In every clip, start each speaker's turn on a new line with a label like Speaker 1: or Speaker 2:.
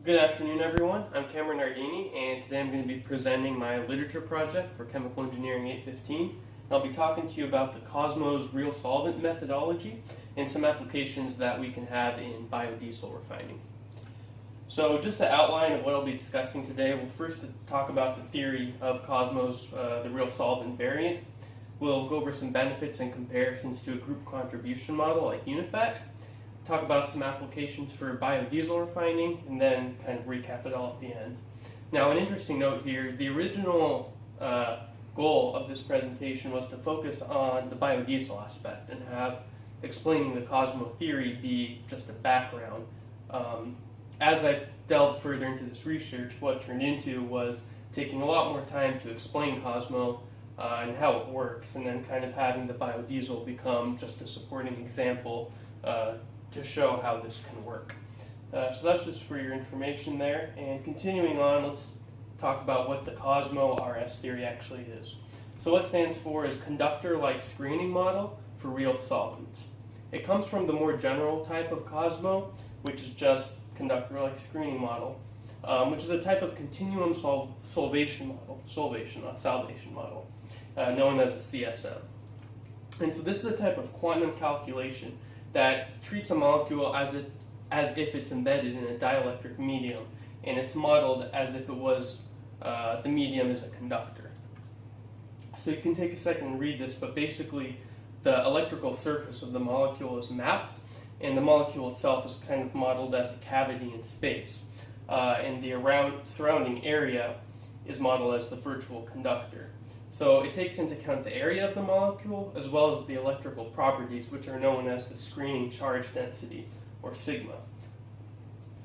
Speaker 1: Good afternoon, everyone. I'm Cameron Nardini, and today I'm going to be presenting my literature project for Chemical Engineering 815. I'll be talking to you about the COSMO's real solvent methodology and some applications that we can have in biodiesel refining. So just the outline of what I'll be discussing today, we'll first talk about the theory of COSMO's the real solvent variant. We'll go over some benefits and comparisons to a group contribution model like UNIFAC, talk about some applications for biodiesel refining, and then kind of recap it all at the end. Now, an interesting note here, the original goal of this presentation was to focus on the biodiesel aspect and have explaining the COSMO theory be just a background. As I've delved further into this research, what it turned into was taking a lot more time to explain COSMO and how it works, and then kind of having the biodiesel become just a supporting example to show how this can work. So that's just for your information there. And continuing on, let's talk about what the COSMO-RS theory actually is. So what it stands for is conductor-like screening model for real solvents. It comes from the more general type of COSMO, which is just conductor-like screening model, which is a type of continuum solvation model, not salvation model, known as a CSM. And so this is a type of quantum calculation that treats a molecule as if it's embedded in a dielectric medium, and it's modeled as if it was the medium is a conductor. So you can take a second and read this, but basically the electrical surface of the molecule is mapped, and the molecule itself is kind of modeled as a cavity in space, and the surrounding area is modeled as the virtual conductor. So it takes into account the area of the molecule as well as the electrical properties, which are known as the screening charge density, or sigma.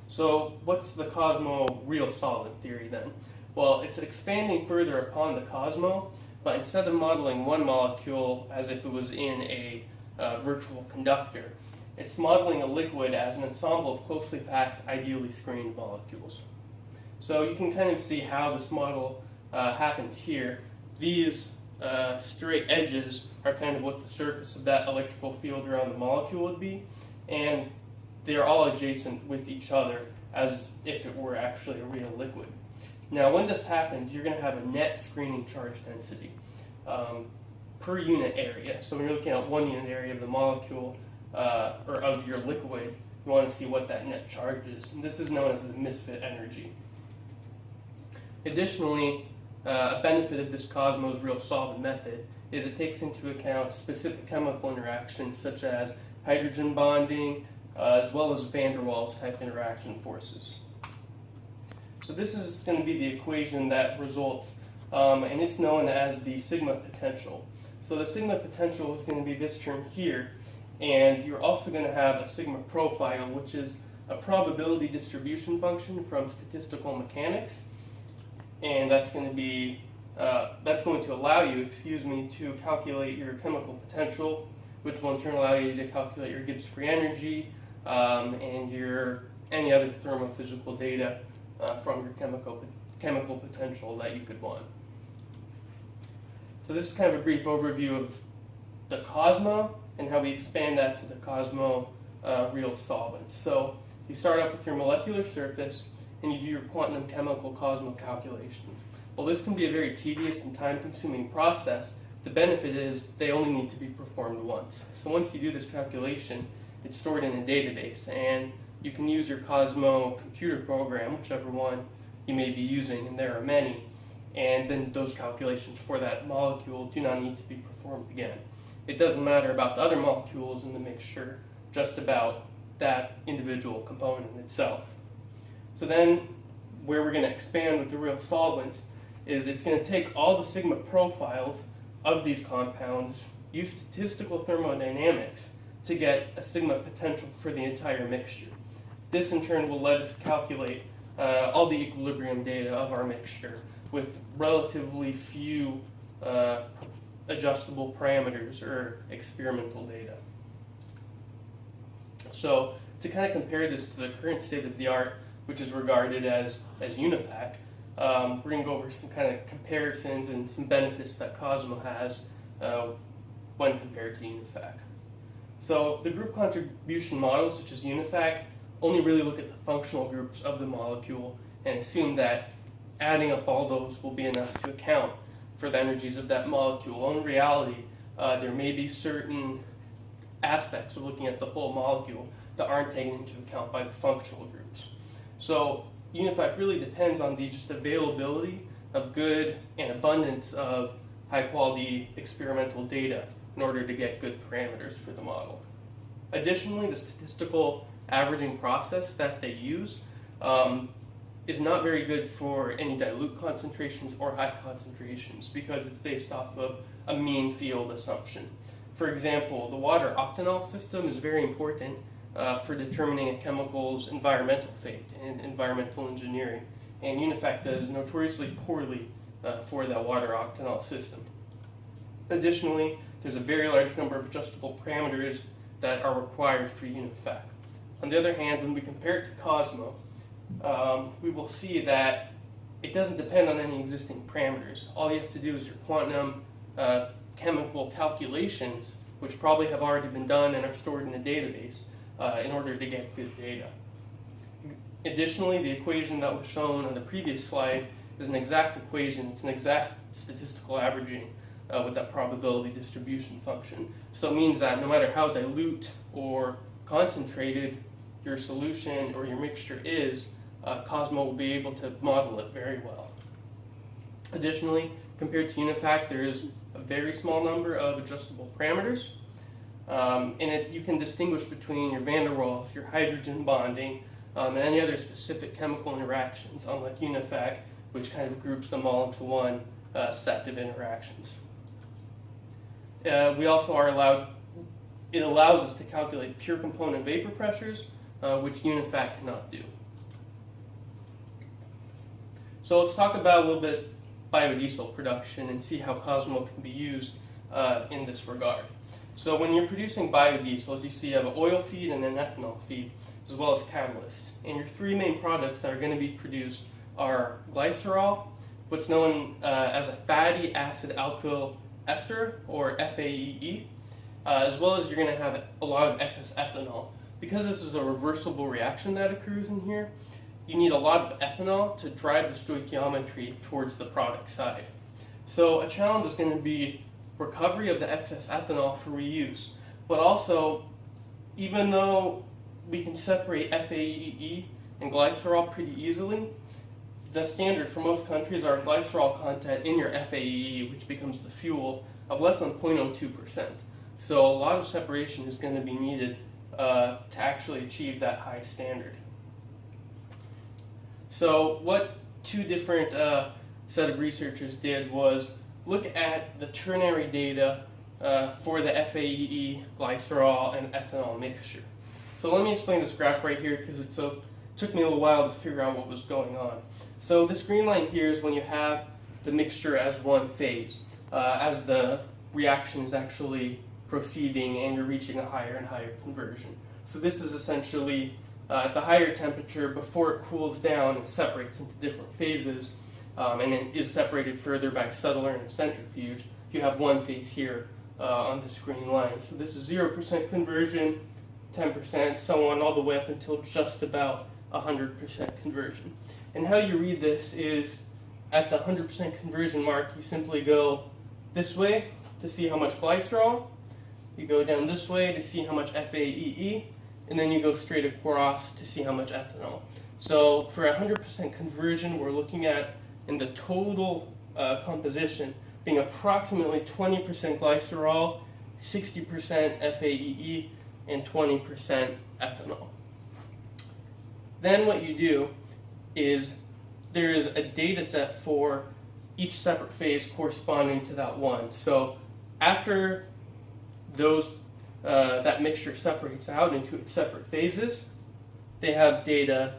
Speaker 1: So what's the COSMO real solvent theory then? Well, it's expanding further upon the COSMO, but instead of modeling one molecule as if it was in a virtual conductor, it's modeling a liquid as an ensemble of closely packed, ideally screened molecules. So you can kind of see how this model happens here. These straight edges are kind of what the surface of that electrical field around the molecule would be, and they're all adjacent with each other as if it were actually a real liquid. Now, when this happens, you're going to have a net screening charge density per unit area. So when you're looking at 1 unit area of the molecule or of your liquid, you want to see what that net charge is, and this is known as the misfit energy. Additionally, a benefit of this COSMO's real solvent method is it takes into account specific chemical interactions such as hydrogen bonding, as well as van der Waals type interaction forces. So this is going to be the equation that results, and it's known as the sigma potential. So the sigma potential is going to be this term here, and you're also going to have a sigma profile, which is a probability distribution function from statistical mechanics. And that's going to allow you, to calculate your chemical potential, which will in turn allow you to calculate your Gibbs free energy and any other thermophysical data from your chemical potential that you could want. So this is kind of a brief overview of the COSMO and how we expand that to the COSMO real solvent. So you start off with your molecular surface, and you do your quantum chemical COSMO calculation. Well, this can be a very tedious and time-consuming process. The benefit is they only need to be performed once. So once you do this calculation, it's stored in a database, and you can use your COSMO computer program, whichever one you may be using, and there are many, and then those calculations for that molecule do not need to be performed again. It doesn't matter about the other molecules in the mixture, just about that individual component itself. So then, where we're going to expand with the real solvent is it's going to take all the sigma profiles of these compounds, use statistical thermodynamics to get a sigma potential for the entire mixture. This in turn will let us calculate all the equilibrium data of our mixture with relatively few adjustable parameters or experimental data. So to kind of compare this to the current state of the art, which is regarded as UNIFAC, we're going to go over some kind of comparisons and some benefits that COSMO has when compared to UNIFAC. So the group contribution model, such as UNIFAC, only really look at the functional groups of the molecule and assume that adding up all those will be enough to account for the energies of that molecule. In reality, there may be certain aspects of looking at the whole molecule that aren't taken into account by the functional groups. So UNIFAC really depends on the just availability of good and abundance of high quality experimental data in order to get good parameters for the model. Additionally, the statistical averaging process that they use is not very good for any dilute concentrations or high concentrations because it's based off of a mean field assumption. For example, the water octanol system is very important for determining a chemical's environmental fate in environmental engineering, and UNIFAC does notoriously poorly for that water octanol system. Additionally, there's a very large number of adjustable parameters that are required for UNIFAC. On the other hand, when we compare it to COSMO, we will see that it doesn't depend on any existing parameters. All you have to do is your quantum chemical calculations, which probably have already been done and are stored in a database in order to get good data. Additionally, the equation that was shown on the previous slide is an exact equation. It's an exact statistical averaging with that probability distribution function. So it means that no matter how dilute or concentrated your solution or your mixture is, COSMO will be able to model it very well. Additionally, compared to UNIFAC, there is a very small number of adjustable parameters. You can distinguish between your van der Waals, your hydrogen bonding, and any other specific chemical interactions, unlike UNIFAC, which kind of groups them all into one set of interactions. We also are allowed, it allows us to calculate pure component vapor pressures, which UNIFAC cannot do. So let's talk about a little bit biodiesel production and see how COSMO can be used in this regard. So when you're producing biodiesel, as you see, you have an oil feed and an ethanol feed, as well as catalyst. And your three main products that are going to be produced are glycerol, what's known as a fatty acid alkyl ester, or FAEE, as well as you're going to have a lot of excess ethanol. Because this is a reversible reaction that occurs in here, you need a lot of ethanol to drive the stoichiometry towards the product side. So a challenge is going to be recovery of the excess ethanol for reuse. But also, even though we can separate FAEE and glycerol pretty easily, the standard for most countries are glycerol content in your FAEE, which becomes the fuel, of less than 0.02%. So a lot of separation is going to be needed to actually achieve that high standard. So what two different set of researchers did was look at the ternary data for the FAEE, glycerol, and ethanol mixture. So let me explain this graph right here because it took me a little while to figure out what was going on. So this green line here is when you have the mixture as one phase, as the reaction is actually proceeding and you're reaching a higher and higher conversion. So this is essentially at the higher temperature before it cools down and separates into different phases, and it is separated further by a settler and a centrifuge. You have one phase here on this green line. So this is 0% conversion, 10%, so on, all the way up until just about 100% conversion. And how you read this is at the 100% conversion mark, you simply go this way to see how much glycerol, you go down this way to see how much FAEE, and then you go straight across to see how much ethanol. So for 100% conversion, we're looking at in the total composition being approximately 20% glycerol, 60% FAEE, and 20% ethanol. Then what you do is there is a data set for each separate phase corresponding to that one. So after those that mixture separates out into its separate phases, they have data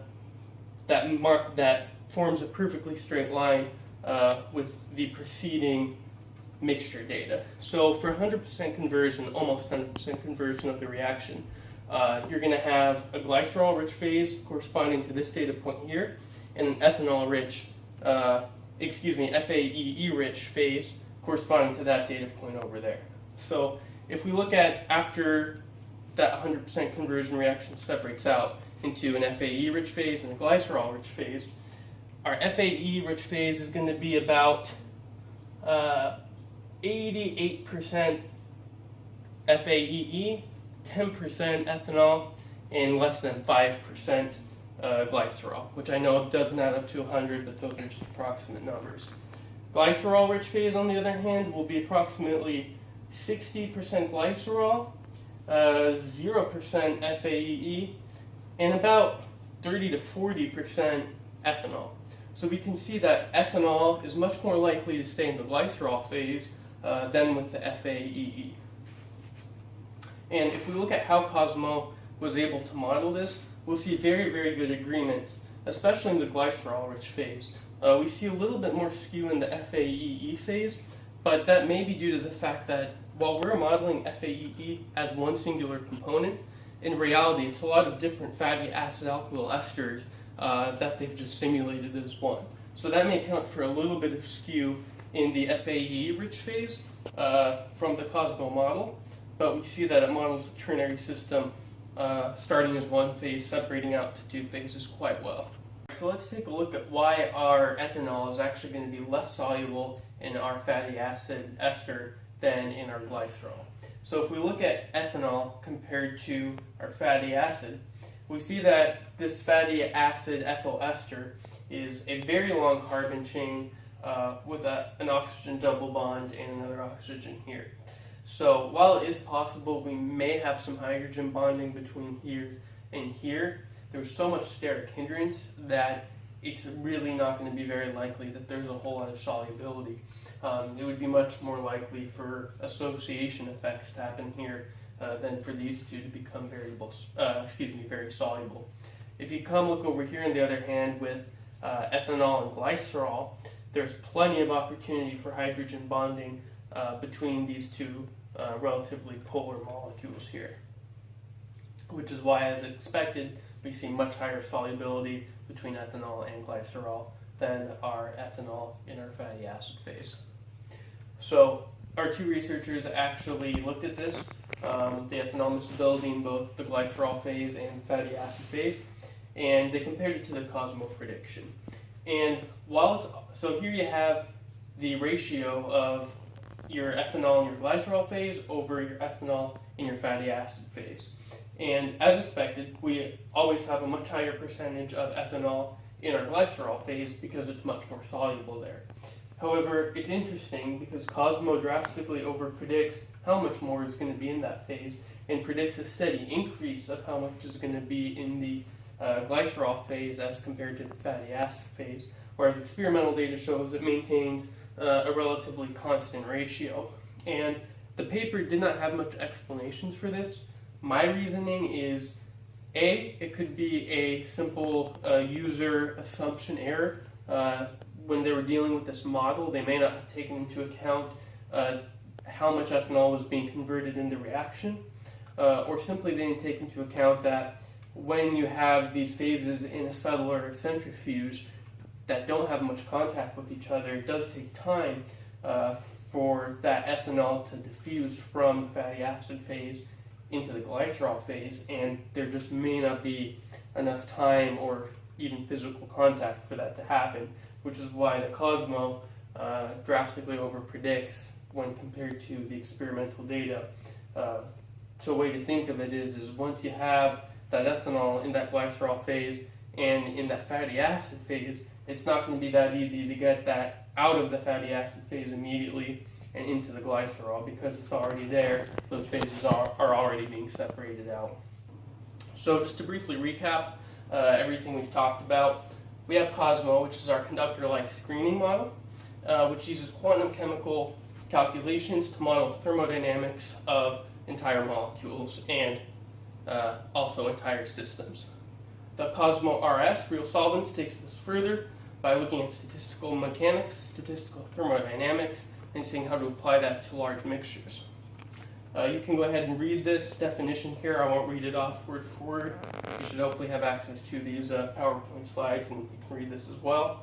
Speaker 1: that forms a perfectly straight line with the preceding mixture data. So for 100% conversion, almost 100% conversion of the reaction, you're going to have a glycerol-rich phase corresponding to this data point here, and an ethanol-rich, FAEE-rich phase corresponding to that data point over there. So if we look at after that 100% conversion reaction separates out, into an FAE-rich phase and a glycerol-rich phase. Our FAE-rich phase is going to be about 88% FAEE, 10% ethanol, and less than 5% glycerol, which I know doesn't add up to 100, but those are just approximate numbers. Glycerol-rich phase, on the other hand, will be approximately 60% glycerol, 0% FAEE, and about 30 to 40% ethanol. So we can see that ethanol is much more likely to stay in the glycerol phase than with the FAEE. And if we look at how COSMO was able to model this, we'll see very, very good agreements, especially in the glycerol-rich phase. We see a little bit more skew in the FAEE phase, but that may be due to the fact that while we're modeling FAEE as one singular component, in reality it's a lot of different fatty acid alkyl esters that they've just simulated as one. So that may account for a little bit of skew in the FAE-rich phase from the COSMO model, but we see that it models the ternary system starting as one phase, separating out to two phases quite well. So let's take a look at why our ethanol is actually going to be less soluble in our fatty acid ester than in our glycerol. So if we look at ethanol compared to our fatty acid, we see that this fatty acid ethyl ester is a very long carbon chain with an oxygen double bond and another oxygen here. So while it is possible we may have some hydrogen bonding between here and here, there's so much steric hindrance that it's really not going to be very likely that there's a whole lot of solubility. It would be much more likely for association effects to happen here than for these two to become very soluble. If you come look over here on the other hand with ethanol and glycerol, there's plenty of opportunity for hydrogen bonding between these two relatively polar molecules here, which is why, as expected, we see much higher solubility between ethanol and glycerol than our ethanol in our fatty acid phase. So our two researchers actually looked at this, the ethanol miscibility in both the glycerol phase and the fatty acid phase, and they compared it to the COSMO prediction. And so here you have the ratio of your ethanol in your glycerol phase over your ethanol in your fatty acid phase. And as expected, we always have a much higher percentage of ethanol in our glycerol phase because it's much more soluble there. However, it's interesting because COSMO drastically overpredicts how much more is going to be in that phase and predicts a steady increase of how much is going to be in the glycerol phase as compared to the fatty acid phase, whereas experimental data shows it maintains a relatively constant ratio. And the paper did not have much explanations for this. My reasoning is, A, it could be a simple user assumption error. When they were dealing with this model, they may not have taken into account how much ethanol was being converted in the reaction, or simply they didn't take into account that when you have these phases in a settler centrifuge that don't have much contact with each other, it does take time for that ethanol to diffuse from the fatty acid phase into the glycerol phase, and there just may not be enough time or even physical contact for that to happen, which is why the COSMO drastically overpredicts when compared to the experimental data. So a way to think of it is once you have that ethanol in that glycerol phase and in that fatty acid phase, it's not going to be that easy to get that out of the fatty acid phase immediately and into the glycerol because it's already there. Those phases are already being separated out. So just to briefly recap everything we've talked about, we have COSMO, which is our conductor-like screening model, which uses quantum chemical calculations to model thermodynamics of entire molecules and also entire systems. The COSMO-RS, real solvents, takes this further by looking at statistical mechanics, statistical thermodynamics, and seeing how to apply that to large mixtures. You can go ahead and read this definition here. I won't read it off word for word. You should hopefully have access to these PowerPoint slides, and you can read this as well.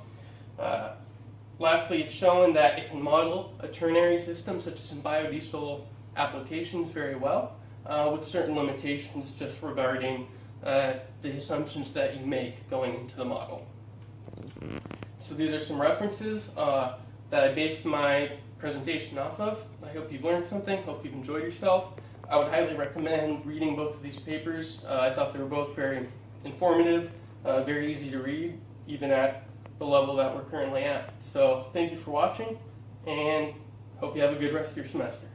Speaker 1: Lastly, it's shown that it can model a ternary system, such as in biodiesel applications, very well, with certain limitations just regarding the assumptions that you make going into the model. So these are some references that I based my presentation off of. I hope you've learned something, hope you've enjoyed yourself. I would highly recommend reading both of these papers. I thought they were both very informative, very easy to read, even at the level that we're currently at. So thank you for watching, and hope you have a good rest of your semester.